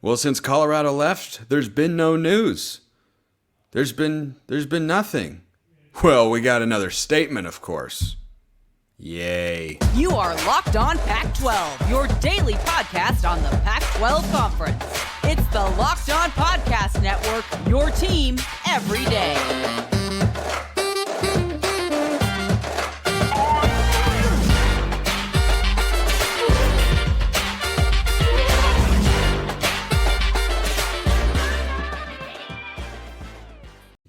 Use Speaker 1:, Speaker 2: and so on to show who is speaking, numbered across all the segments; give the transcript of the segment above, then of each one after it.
Speaker 1: Well, since Colorado left, there's been no news. There's been nothing. Well, we got another statement, of course. Yay.
Speaker 2: You are Locked On Pac-12, your daily podcast on the Pac-12 Conference. It's the Locked On Podcast Network, your team every day.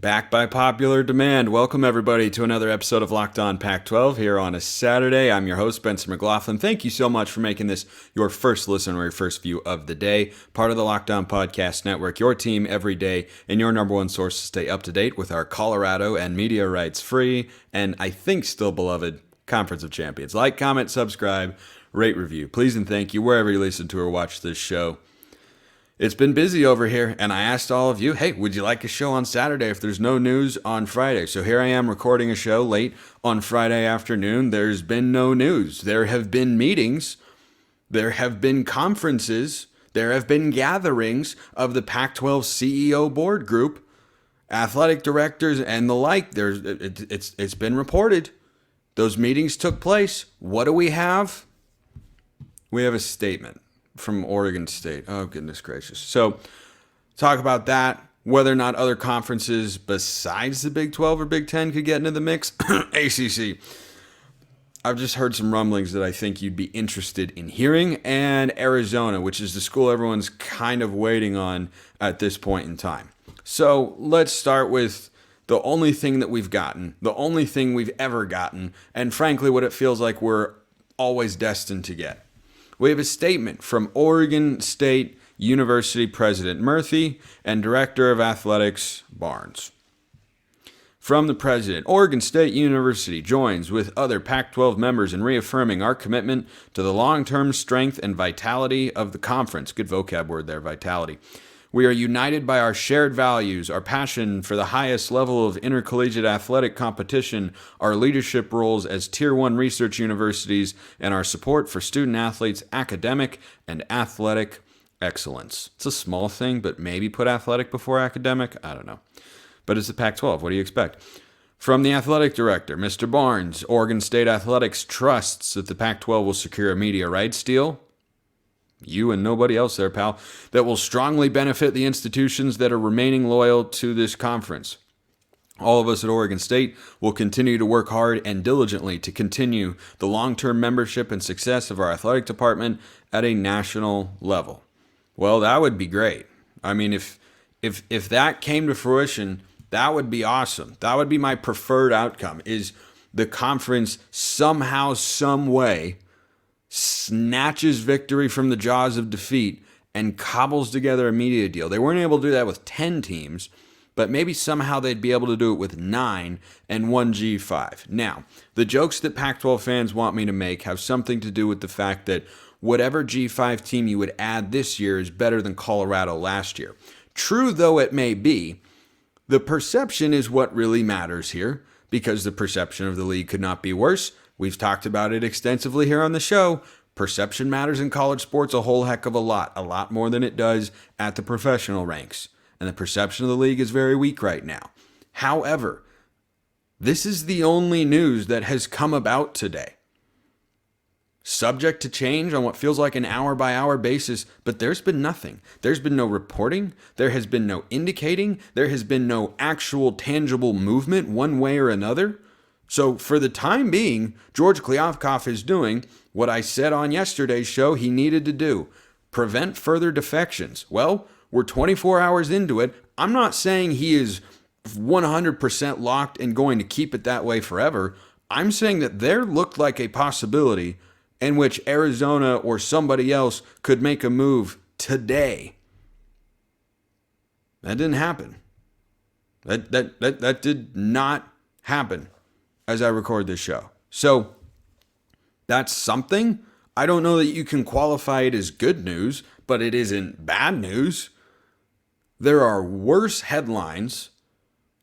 Speaker 1: Back by popular demand. Welcome, everybody, to another episode of Locked On Pac-12 here on a Saturday. I'm your host, Benson McLaughlin. Thank you so much for making this your first listen or your first view of the day. Part of the Locked On Podcast Network, your team every day, and your number one source to stay up to date with our Colorado and media rights free, and I think still beloved, Conference of Champions. Like, comment, subscribe, rate, review. Please and thank you wherever you listen to or watch this show. It's been busy over here, and I asked all of you, hey, would you like a show on Saturday if there's no news on Friday? So here I am recording a show late on Friday afternoon. There's been no news. There have been meetings. There have been conferences. There have been gatherings of the Pac-12 CEO board group, athletic directors, and the like. It's been reported. Those meetings took place. What do we have? We have a statement from Oregon State. Oh, goodness gracious. So talk about that, whether or not other conferences besides the Big 12 or Big 10 could get into the mix. ACC. I've just heard some rumblings that I think you'd be interested in hearing. And Arizona, which is the school everyone's kind of waiting on at this point in time. So let's start with the only thing that we've gotten, the only thing we've ever gotten, and frankly what it feels like we're always destined to get. We have a statement from Oregon State University President Murphy and Director of Athletics Barnes. From the President, Oregon State University joins with other Pac-12 members in reaffirming our commitment to the long-term strength and vitality of the conference. Good vocab word there, vitality. We are united by our shared values, our passion for the highest level of intercollegiate athletic competition, our leadership roles as Tier 1 research universities, and our support for student-athletes' academic and athletic excellence. It's a small thing, but maybe put athletic before academic? I don't know. But it's the Pac-12. What do you expect? From the athletic director, Mr. Barnes, Oregon State Athletics trusts that the Pac-12 will secure a media rights deal. You and nobody else there, pal, that will strongly benefit the institutions that are remaining loyal to this conference. All of us at Oregon State will continue to work hard and diligently to continue the long-term membership and success of our athletic department at a national level. Well, that would be great. I mean, if that came to fruition, that would be awesome. That would be my preferred outcome, is the conference somehow, some way, snatches victory from the jaws of defeat and cobbles together a media deal. They weren't able to do that with 10 teams, but maybe somehow they'd be able to do it with 9 and 1 G5. Now, the jokes that Pac-12 fans want me to make have something to do with the fact that whatever G5 team you would add this year is better than Colorado last year. True though it may be, the perception is what really matters here, because the perception of the league could not be worse. We've talked about it extensively here on the show. Perception matters in college sports a whole heck of a lot more than it does at the professional ranks. And the perception of the league is very weak right now. However, this is the only news that has come about today. Subject to change on what feels like an hour-by-hour basis, but there's been nothing. There's been no reporting. There has been no indicating. There has been no actual tangible movement one way or another. So for the time being, George Kliavkoff is doing what I said on yesterday's show he needed to do: prevent further defections. Well, we're 24 hours into it. I'm not saying he is 100% locked and going to keep it that way forever. I'm saying that there looked like a possibility in which Arizona or somebody else could make a move today. That didn't happen. That did not happen as I record this show. So that's something. I don't know that you can qualify it as good news, but it isn't bad news. There are worse headlines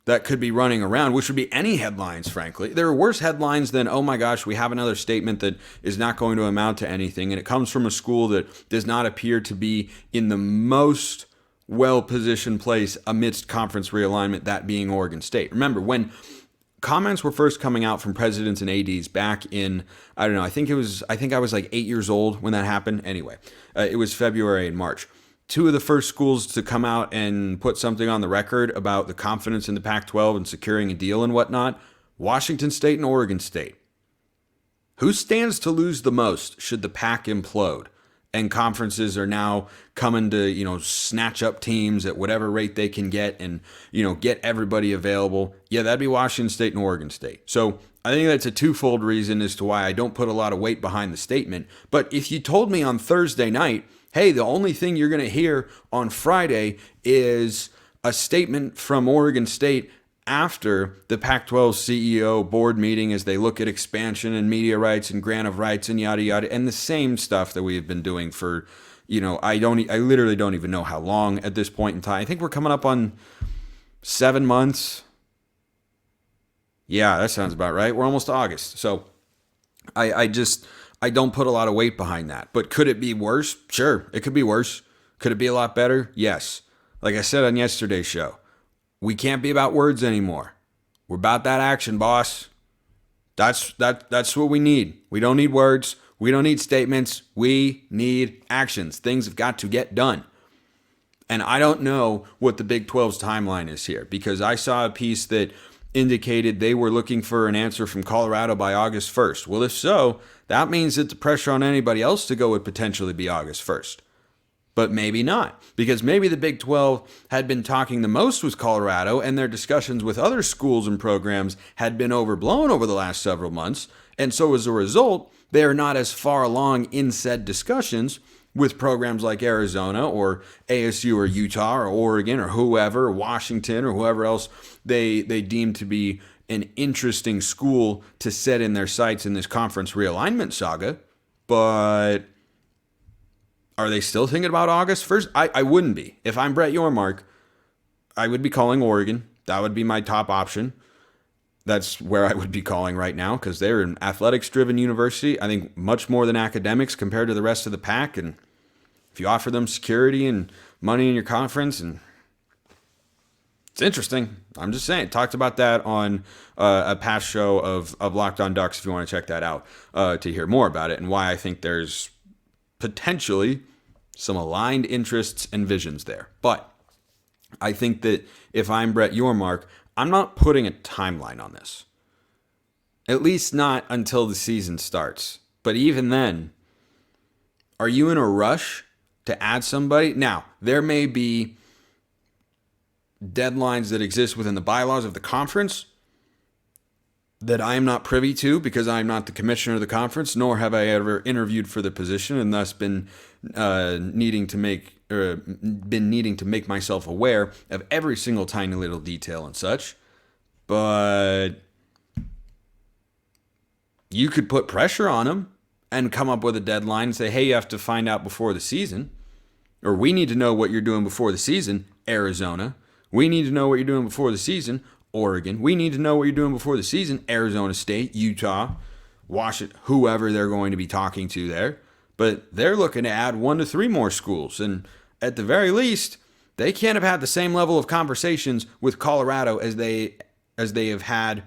Speaker 1: that could be running around, which would be any headlines, frankly. There are worse headlines than, oh my gosh, we have another statement that is not going to amount to anything, and it comes from a school that does not appear to be in the most well-positioned place amidst conference realignment, that being Oregon State. Remember, when comments were first coming out from presidents and ADs back in, I don't know, I think I was like 8 years old when that happened. Anyway, it was February and March. Two of the first schools to come out and put something on the record about the confidence in the Pac-12 and securing a deal and whatnot, Washington State and Oregon State. Who stands to lose the most should the Pac implode and conferences are now coming to, snatch up teams at whatever rate they can get and, get everybody available? Yeah, that'd be Washington State and Oregon State. So I think that's a twofold reason as to why I don't put a lot of weight behind the statement. But if you told me on Thursday night, hey, the only thing you're going to hear on Friday is a statement from Oregon State after the Pac-12 CEO board meeting as they look at expansion and media rights and grant of rights and yada, yada, and the same stuff that we have been doing for, I literally don't even know how long at this point in time. I think we're coming up on 7 months. Yeah, that sounds about right. We're almost to August. So I don't put a lot of weight behind that. But could it be worse? Sure, it could be worse. Could it be a lot better? Yes. Like I said on yesterday's show, we can't be about words anymore. We're about that action, boss. That's what we need. We don't need words. We don't need statements. We need actions. Things have got to get done. And I don't know what the Big 12's timeline is here, because I saw a piece that indicated they were looking for an answer from Colorado by August 1st. Well, if so, that means that the pressure on anybody else to go would potentially be August 1st. But maybe not, because maybe the Big 12 had been talking the most with Colorado and their discussions with other schools and programs had been overblown over the last several months. And so as a result, they are not as far along in said discussions with programs like Arizona or ASU or Utah or Oregon or whoever, or Washington or whoever else they deem to be an interesting school to set in their sights in this conference realignment saga. But are they still thinking about August 1st? I wouldn't be. If I'm Brett Yormark, I would be calling Oregon. That would be my top option. That's where I would be calling right now, because they're an athletics-driven university. I think much more than academics compared to the rest of the pack. And if you offer them security and money in your conference, and it's interesting. I'm just saying. Talked about that on a past show of Locked On Ducks, if you want to check that out to hear more about it and why I think there's potentially some aligned interests and visions there. But I think that if I'm Brett Yormark, I'm not putting a timeline on this. At least not until the season starts. But even then, are you in a rush to add somebody? Now, there may be deadlines that exist within the bylaws of the conference that I am not privy to, because I am not the commissioner of the conference, nor have I ever interviewed for the position, and thus been needing to make myself aware of every single tiny little detail and such. But you could put pressure on them and come up with a deadline and say, hey, you have to find out before the season, or we need to know what you're doing before the season, Arizona. We need to know what you're doing before the season, Oregon. We need to know what you're doing before the season, Arizona State, Utah, Washington, whoever they're going to be talking to there. But they're looking to add 1 to 3 more schools. And at the very least, they can't have had the same level of conversations with Colorado as they have had,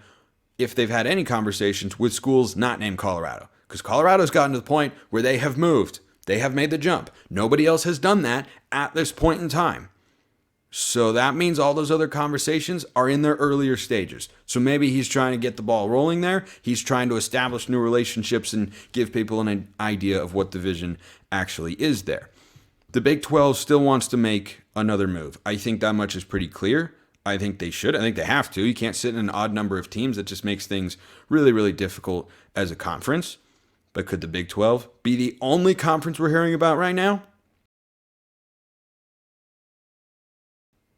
Speaker 1: if they've had any conversations with schools not named Colorado. Because Colorado's gotten to the point where they have moved. They have made the jump. Nobody else has done that at this point in time. So that means all those other conversations are in their earlier stages. So maybe he's trying to get the ball rolling there. He's trying to establish new relationships and give people an idea of what the vision actually is there. The Big 12 still wants to make another move. I think that much is pretty clear. I think they should. I think they have to. You can't sit in an odd number of teams. That just makes things really, really difficult as a conference. But could the Big 12 be the only conference we're hearing about right now?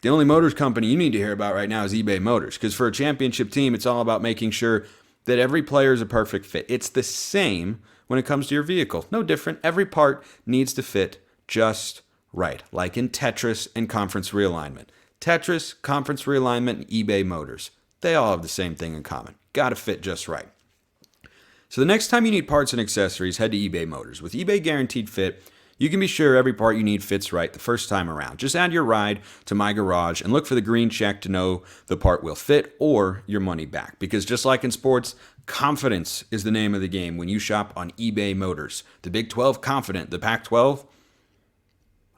Speaker 1: The only motors company you need to hear about right now is eBay Motors, because for a championship team, it's all about making sure that every player is a perfect fit. It's the same when it comes to your vehicle. No different. Every part needs to fit just right, like in Tetris and conference realignment. Tetris, conference realignment, and eBay Motors. They all have the same thing in common. Gotta fit just right. So the next time you need parts and accessories, head to eBay Motors. With eBay Guaranteed Fit, you can be sure every part you need fits right the first time around. Just add your ride to My Garage and look for the green check to know the part will fit or your money back. Because just like in sports, confidence is the name of the game when you shop on eBay Motors. The Big 12 confident. The Pac-12,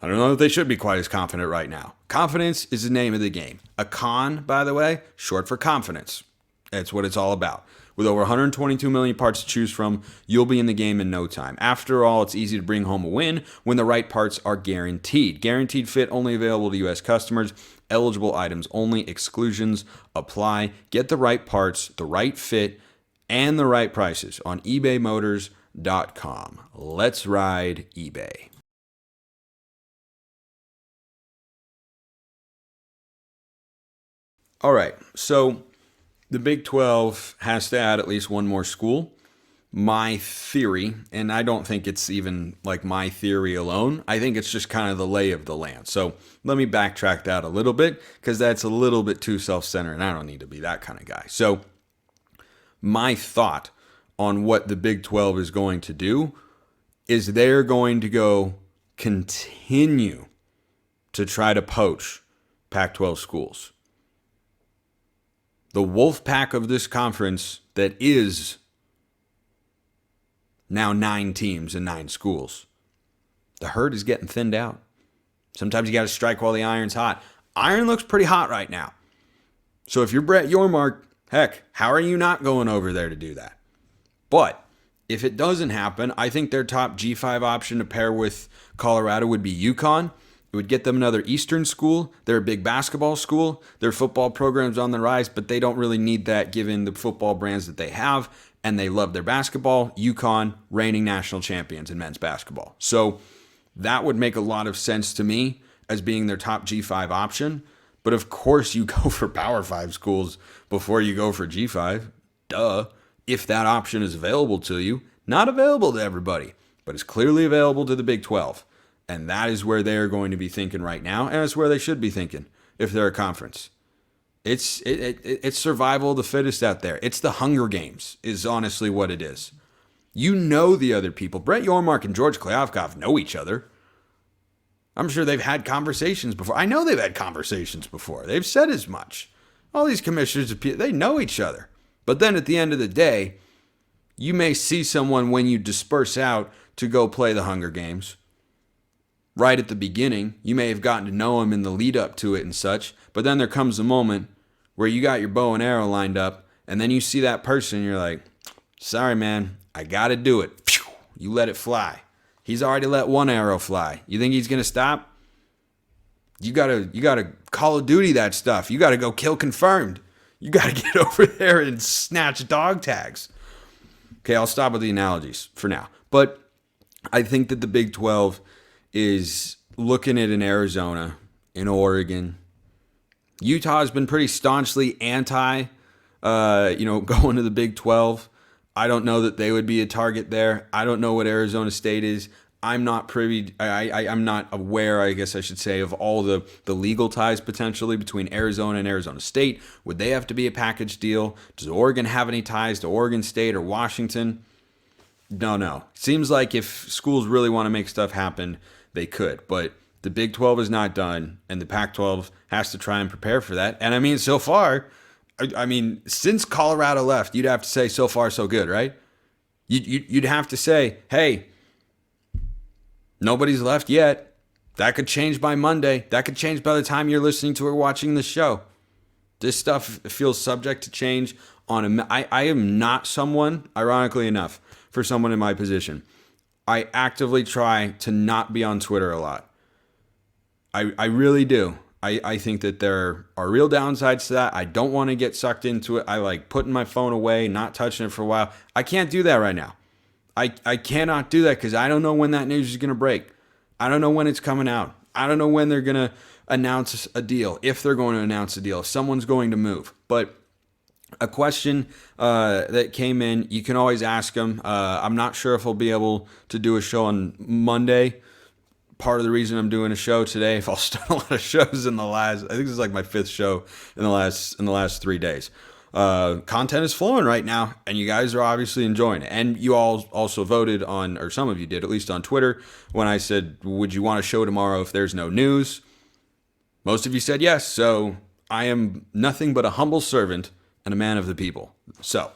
Speaker 1: I don't know if they should be quite as confident right now. Confidence is the name of the game. A con, by the way, short for confidence. That's what it's all about. With over 122 million parts to choose from, you'll be in the game in no time. After all, it's easy to bring home a win when the right parts are guaranteed. Guaranteed Fit only available to U.S. customers. Eligible items only. Exclusions apply. Get the right parts, the right fit, and the right prices on ebaymotors.com. Let's ride eBay. All right, so the Big 12 has to add at least one more school. My theory, and I don't think it's even like my theory alone, I think it's just kind of the lay of the land. So let me backtrack that a little bit because that's a little bit too self-centered and I don't need to be that kind of guy. So my thought on what the Big 12 is going to do is they're going to go continue to try to poach Pac-12 schools. The wolf pack of this conference that is now 9 teams and 9 schools. The herd is getting thinned out. Sometimes you got to strike while the iron's hot. Iron looks pretty hot right now. So if you're Brett Yormark, heck, how are you not going over there to do that? But if it doesn't happen, I think their top G5 option to pair with Colorado would be UConn. It would get them another Eastern school. They're a big basketball school. Their football program's on the rise, but they don't really need that given the football brands that they have, and they love their basketball. UConn, reigning national champions in men's basketball. So that would make a lot of sense to me as being their top G5 option. But of course you go for Power 5 schools before you go for G5. Duh. If that option is available to you. Not available to everybody, but it's clearly available to the Big 12. And that is where they're going to be thinking right now, and it's where they should be thinking if they're a conference. It's survival of the fittest out there. It's the Hunger Games is honestly what it is. You know the other people. Brett Yormark and George Kliavkoff know each other. I'm sure they've had conversations before. I know they've had conversations before. They've said as much. All these commissioners, they know each other. But then at the end of the day, you may see someone when you disperse out to go play the Hunger Games. Right at the beginning, you may have gotten to know him in the lead up to it and such, but then there comes a moment where you got your bow and arrow lined up, and then you see that person and you're like, sorry, man, I got to do it. Phew, you let it fly. He's already let one arrow fly. You think he's going to stop? You got to Call of Duty that stuff. You got to go kill confirmed. You got to get over there and snatch dog tags. Okay, I'll stop with the analogies for now. But I think that the Big 12 is looking at an Arizona, in Oregon. Utah has been pretty staunchly anti, going to the Big 12. I don't know that they would be a target there. I don't know what Arizona State is. I'm not privy. I'm not aware, I guess I should say, of all the legal ties potentially between Arizona and Arizona State. Would they have to be a package deal? Does Oregon have any ties to Oregon State or Washington? No. Seems like if schools really want to make stuff happen, they could. But the Big 12 is not done, and the Pac-12 has to try and prepare for that. And I mean, so far, since Colorado left, you'd have to say so far so good, right? You'd have to say, hey, nobody's left yet. That could change by Monday. That could change by the time you're listening to or watching the show. This stuff feels subject to change I am not someone, ironically enough, for someone in my position. I actively try to not be on Twitter a lot. I really do. I think that there are real downsides to that. I don't want to get sucked into it. I like putting my phone away, not touching it for a while. I can't do that right now. I cannot do that because I don't know when that news is going to break. I don't know when it's coming out. I don't know when they're going to announce a deal, if they're going to announce a deal, if someone's going to move. But a question that came in, you can always ask them. I'm not sure if I'll be able to do a show on Monday, part of the reason I'm doing a show today. I've also done a lot of shows in the last, I think this is like my 5th show in the last 3 days. Content is flowing right now, and you guys are obviously enjoying it. And you all also voted on, or some of you did, at least on Twitter, when I said, would you want a show tomorrow if there's no news? Most of you said yes, so I am nothing but a humble servant and a man of the people. So,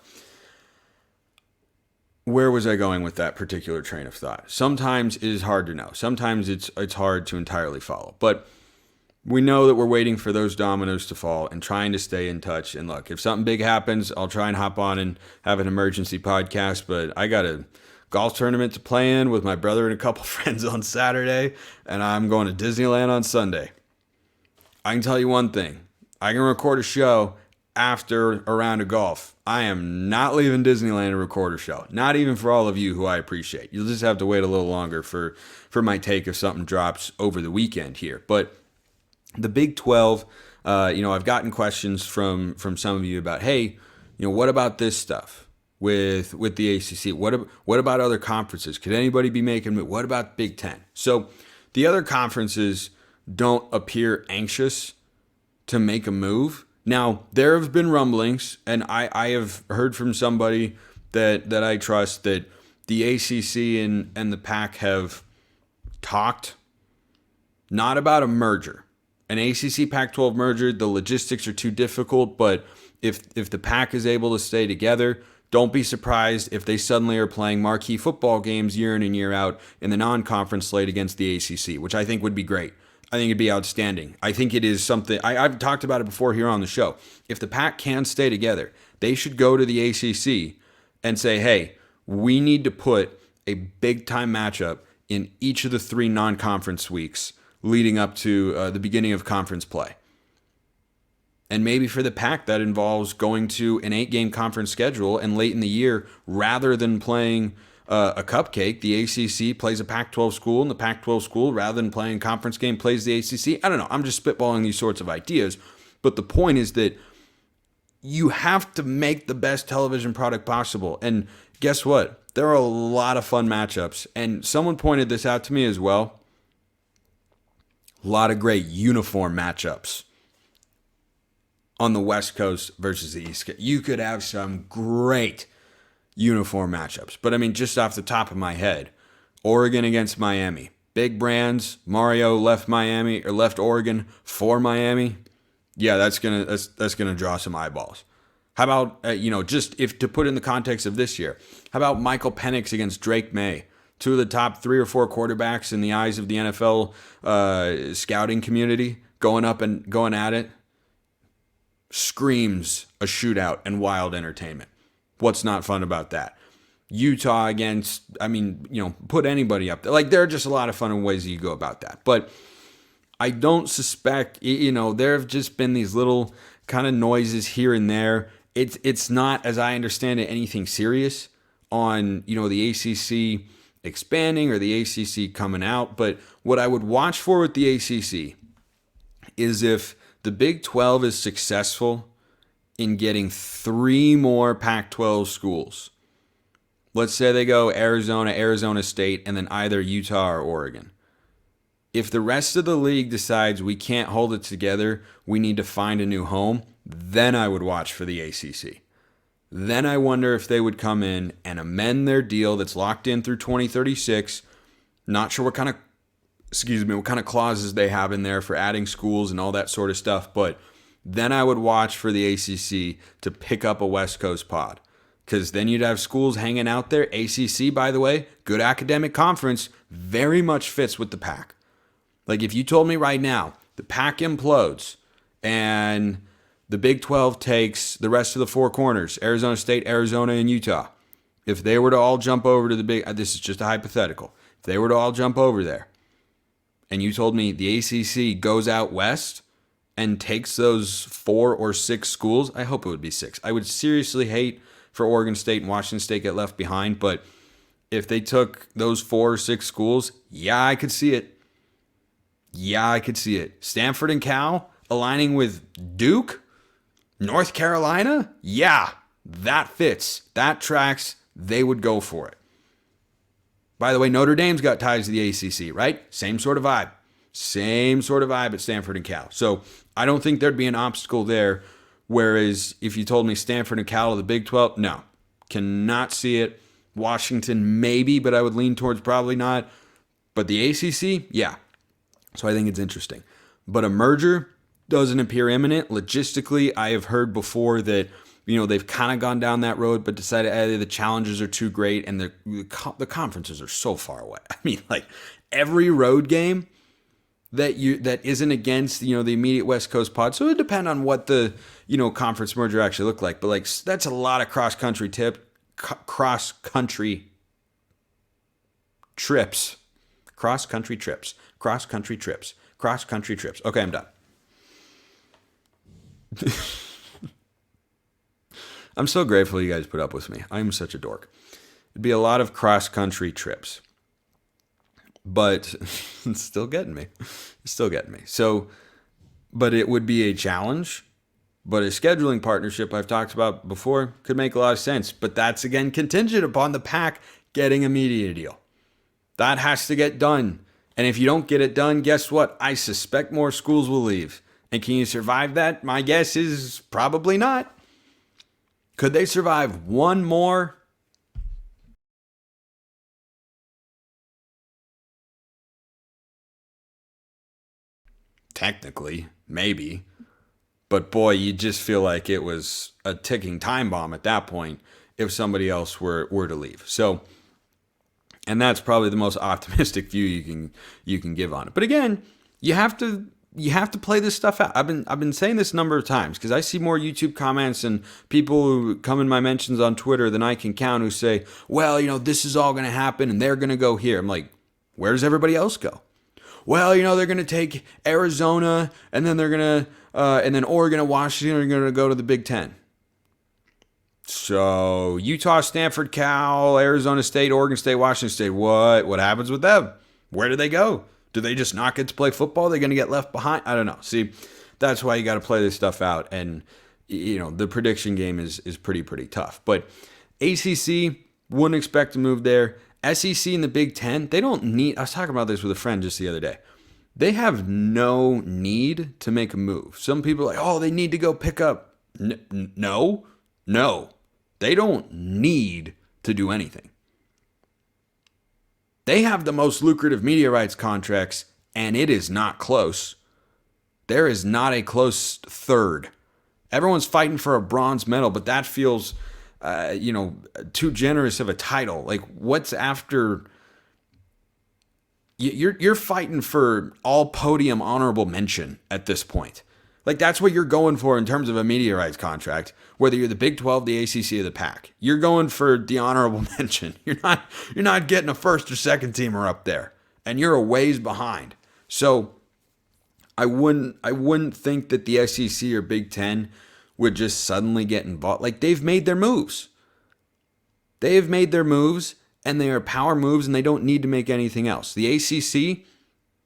Speaker 1: where was I going with that particular train of thought? Sometimes it is hard to know. Sometimes it's hard to entirely follow. But we know that we're waiting for those dominoes to fall and trying to stay in touch. And look, if something big happens, I'll try and hop on and have an emergency podcast. But I got a golf tournament to play in with my brother and a couple friends on Saturday, and I'm going to Disneyland on Sunday. I can tell you one thing. I can record a show after a round of golf. I am not leaving Disneyland to record a show. Not even for all of you who I appreciate. You'll just have to wait a little longer for my take if something drops over the weekend here. But the Big 12, I've gotten questions from some of you about, hey, what about this stuff with the ACC? What about other conferences? Could anybody be making? What about Big 10? So the other conferences don't appear anxious to make a move. Now, there have been rumblings, and I have heard from somebody that I trust that the ACC and the Pac have talked not about a merger. An ACC Pac-12 merger, the logistics are too difficult, but if the Pac is able to stay together, don't be surprised if they suddenly are playing marquee football games year in and year out in the non-conference slate against the ACC, which I think would be great. I think it'd be outstanding. I think it is something, I've talked about it before here on the show. If the Pac can stay together, they should go to the ACC and say, hey, we need to put a big-time matchup in each of the 3 non-conference weeks leading up to the beginning of conference play. And maybe for the Pac, that involves going to an 8-game conference schedule, and late in the year, rather than playing a cupcake, the ACC plays a Pac-12 school, and the Pac-12 school, rather than playing a conference game, plays the ACC. I don't know. I'm just spitballing these sorts of ideas. But the point is that you have to make the best television product possible. And guess what? There are a lot of fun matchups. And someone pointed this out to me as well. A lot of great uniform matchups on the West Coast versus the East Coast. You could have some great uniform matchups. But I mean, just off the top of my head, Oregon against Miami. Big brands. Mario left Miami or left Oregon for Miami. Yeah, that's gonna draw some eyeballs. How about just if to put in the context of this year, how about Michael Penix against Drake May? 2 of the top 3 or 4 quarterbacks in the eyes of the NFL scouting community going up and going at it. Screams a shootout and wild entertainment. What's not fun about that? Utah against, put anybody up there. Like, there are just a lot of fun ways you go about that. But I don't suspect, there have just been these little kind of noises here and there. It's not, as I understand it, anything serious on, the ACC expanding or the ACC coming out. But what I would watch for with the ACC is if the Big 12 is successful in getting 3 more Pac-12 schools. Let's say they go Arizona, Arizona State, and then either Utah or Oregon. If the rest of the league decides we can't hold it together, we need to find a new home, then I would watch for the ACC. Then I wonder if they would come in and amend their deal that's locked in through 2036. Not sure what kind of clauses they have in there for adding schools and all that sort of stuff, but then I would watch for the ACC to pick up a West Coast pod. Because then you'd have schools hanging out there. ACC, by the way, good academic conference, very much fits with the Pac. Like, if you told me right now, the Pac implodes and the Big 12 takes the rest of the 4 corners, Arizona State, Arizona, and Utah. If they were to all jump over to the Big, this is just a hypothetical. If they were to all jump over there, and you told me the ACC goes out west and takes those 4 or 6 schools, I hope it would be 6. I would seriously hate for Oregon State and Washington State get left behind, but if they took those 4 or 6 schools, yeah, I could see it. Stanford and Cal aligning with Duke, North Carolina, yeah, that fits. That tracks. They would go for it. By the way, Notre Dame's got ties to the ACC, right? Same sort of vibe. Same sort of vibe at Stanford and Cal. So I don't think there'd be an obstacle there. Whereas if you told me Stanford and Cal to the Big 12, no. Cannot see it. Washington, maybe, but I would lean towards probably not. But the ACC, yeah. So I think it's interesting. But a merger doesn't appear imminent. Logistically, I have heard before that they've kind of gone down that road, but decided the challenges are too great and the conferences are so far away. I mean, like every road game that isn't against the immediate West Coast pod. So it would depend on what the conference merger actually looked like. But like that's a lot of cross country trips. Cross country trips. Okay, I'm done. I'm so grateful you guys put up with me. I'm such a dork. It'd be a lot of cross-country trips. But it's still getting me. So, but it would be a challenge. But a scheduling partnership I've talked about before could make a lot of sense. But that's, again, contingent upon the Pac getting a media deal. That has to get done. And if you don't get it done, guess what? I suspect more schools will leave. And can you survive that? My guess is probably not. Could they survive one more? Technically, maybe. But boy, you just feel like it was a ticking time bomb at that point if somebody else were to leave. So, and that's probably the most optimistic view you can give on it. But again, you have to play this stuff out. I've been saying this a number of times because I see more YouTube comments and people who come in my mentions on Twitter than I can count who say, well, this is all going to happen and they're going to go here. I'm like, where does everybody else go? Well, they're going to take Arizona and then they're going to, and then Oregon and Washington are going to go to the Big Ten. So Utah, Stanford, Cal, Arizona State, Oregon State, Washington State, what happens with them? Where do they go? Do they just not get to play football? Are they going to get left behind? I don't know. See, that's why you got to play this stuff out. And, the prediction game is pretty tough. But ACC, wouldn't expect to move there. SEC and the Big Ten, they don't need, I was talking about this with a friend just the other day. They have no need to make a move. Some people are like, oh, they need to go pick up. No. They don't need to do anything. They have the most lucrative media rights contracts, and it is not close. There is not a close third. Everyone's fighting for a bronze medal, but that feels, too generous of a title. Like, what's after? You're fighting for all podium honorable mention at this point. Like, that's what you're going for in terms of a media rights contract, whether you're the Big 12, the ACC, or the Pac. You're going for the honorable mention. You're not getting a first or second teamer up there, and you're a ways behind. So I wouldn't think that the SEC or Big 10 would just suddenly get involved. Like, they've made their moves. They have made their moves, and they are power moves, and they don't need to make anything else. The ACC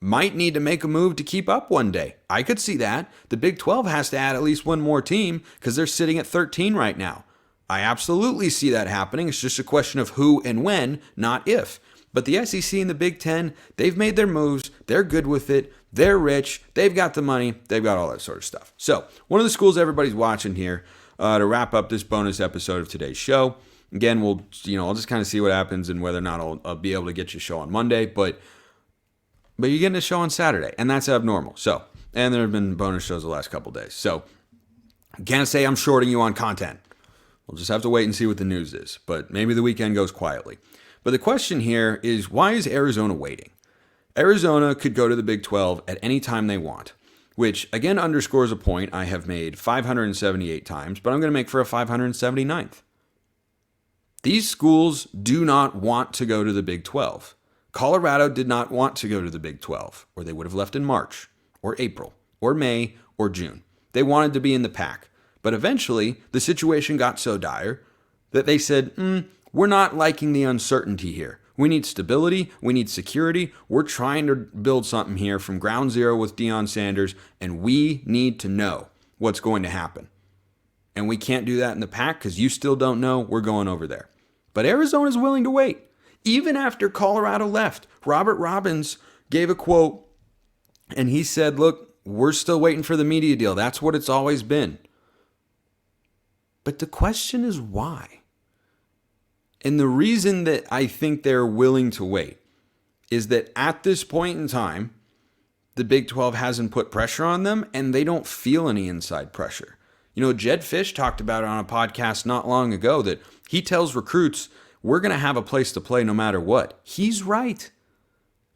Speaker 1: might need to make a move to keep up one day. I could see that. The Big 12 has to add at least one more team because they're sitting at 13 right now. I absolutely see that happening. It's just a question of who and when, not if. But the SEC and the Big 10, they've made their moves. They're good with it. They're rich. They've got the money. They've got all that sort of stuff. So one of the schools everybody's watching here to wrap up this bonus episode of today's show. Again, I'll just kind of see what happens and whether or not I'll be able to get you a show on Monday. But you're getting a show on Saturday, and that's abnormal. So, and there have been bonus shows the last couple days. So, I can't say I'm shorting you on content. We'll just have to wait and see what the news is. But maybe the weekend goes quietly. But the question here is, why is Arizona waiting? Arizona could go to the Big 12 at any time they want, which again underscores a point I have made 578 times, but I'm going to make for a 579th. These schools do not want to go to the Big 12. Colorado did not want to go to the Big 12, or they would have left in March, or April, or May, or June. They wanted to be in the Pac. But eventually, the situation got so dire that they said, we're not liking the uncertainty here. We need stability. We need security. We're trying to build something here from ground zero with Deion Sanders, and we need to know what's going to happen. And we can't do that in the Pac because you still don't know. We're going over there. But Arizona's willing to wait. Even after Colorado left, Robert Robbins gave a quote and he said, look, we're still waiting for the media deal. That's what it's always been. But the question is why? And the reason that I think they're willing to wait is that at this point in time, the Big 12 hasn't put pressure on them and they don't feel any inside pressure. You know, Jed Fish talked about it on a podcast not long ago that he tells recruits, we're going to have a place to play no matter what. He's right.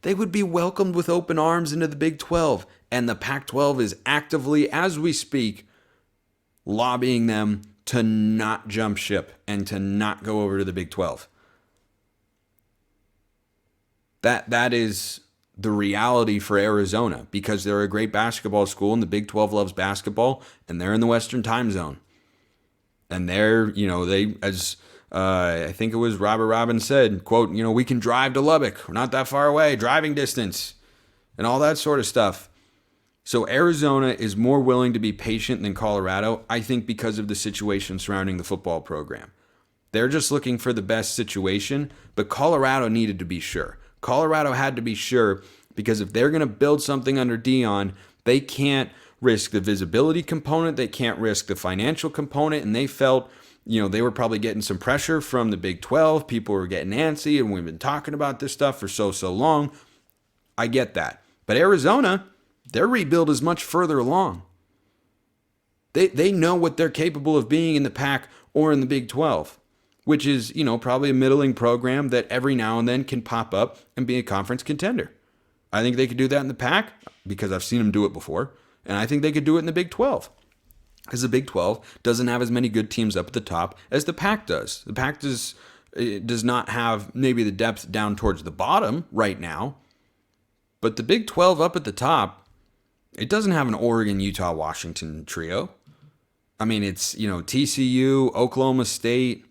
Speaker 1: They would be welcomed with open arms into the Big 12. And the Pac-12 is actively, as we speak, lobbying them to not jump ship and to not go over to the Big 12. That is the reality for Arizona because they're a great basketball school and the Big 12 loves basketball and they're in the Western time zone. And they're, I think it was Robert Robbins said, quote, we can drive to Lubbock. We're not that far away, driving distance and all that sort of stuff. So Arizona is more willing to be patient than Colorado, I think because of the situation surrounding the football program. They're just looking for the best situation, but Colorado needed to be sure. Colorado had to be sure because if they're going to build something under Dion, they can't risk the visibility component, they can't risk the financial component, and they felt, they were probably getting some pressure from the Big 12. People were getting antsy, and we've been talking about this stuff for so long. I get that. But Arizona, their rebuild is much further along. They know what they're capable of being in the Pac or in the Big 12, which is, probably a middling program that every now and then can pop up and be a conference contender. I think they could do that in the Pac because I've seen them do it before, and I think they could do it in the Big 12 because the Big 12 doesn't have as many good teams up at the top as the Pac does. The Pac does not have maybe the depth down towards the bottom right now, but the Big 12 up at the top, it doesn't have an Oregon, Utah, Washington trio. I mean, it's, TCU, Oklahoma State,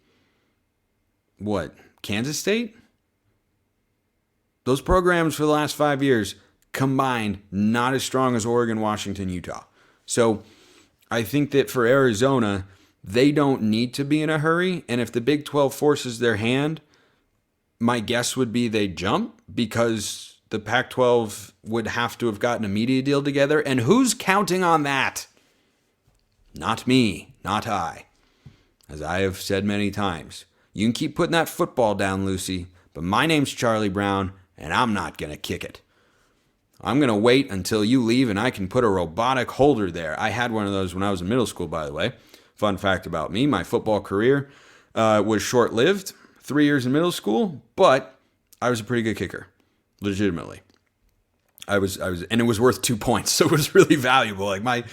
Speaker 1: Kansas State? Those programs for the last 5 years combined, not as strong as Oregon, Washington, Utah. So I think that for Arizona, they don't need to be in a hurry. And if the Big 12 forces their hand, my guess would be they jump because the Pac-12 would have to have gotten a media deal together. And who's counting on that? Not me, not I. As I have said many times, you can keep putting that football down, Lucy, but my name's Charlie Brown, and I'm not going to kick it. I'm going to wait until you leave and I can put a robotic holder there. I had one of those when I was in middle school, by the way. Fun fact about me, my football career was short-lived, 3 years in middle school, but I was a pretty good kicker, legitimately. I was, and it was worth 2 points, so it was really valuable. Like my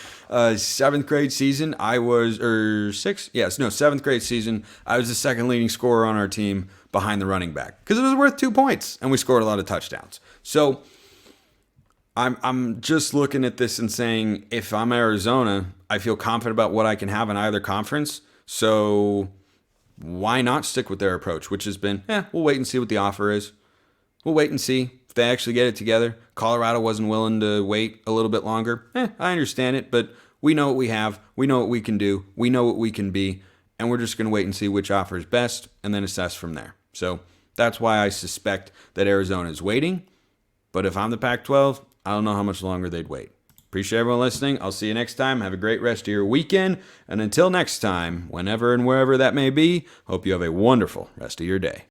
Speaker 1: seventh grade season, seventh grade season, I was the second leading scorer on our team behind the running back because it was worth 2 points, and we scored a lot of touchdowns. So I'm just looking at this and saying, if I'm Arizona, I feel confident about what I can have in either conference. So why not stick with their approach, which has been, we'll wait and see what the offer is. We'll wait and see if they actually get it together. Colorado wasn't willing to wait a little bit longer. I understand it, but we know what we have. We know what we can do. We know what we can be. And we're just going to wait and see which offer is best and then assess from there. So that's why I suspect that Arizona is waiting. But if I'm the Pac-12, I don't know how much longer they'd wait. Appreciate everyone listening. I'll see you next time. Have a great rest of your weekend. And until next time, whenever and wherever that may be, hope you have a wonderful rest of your day.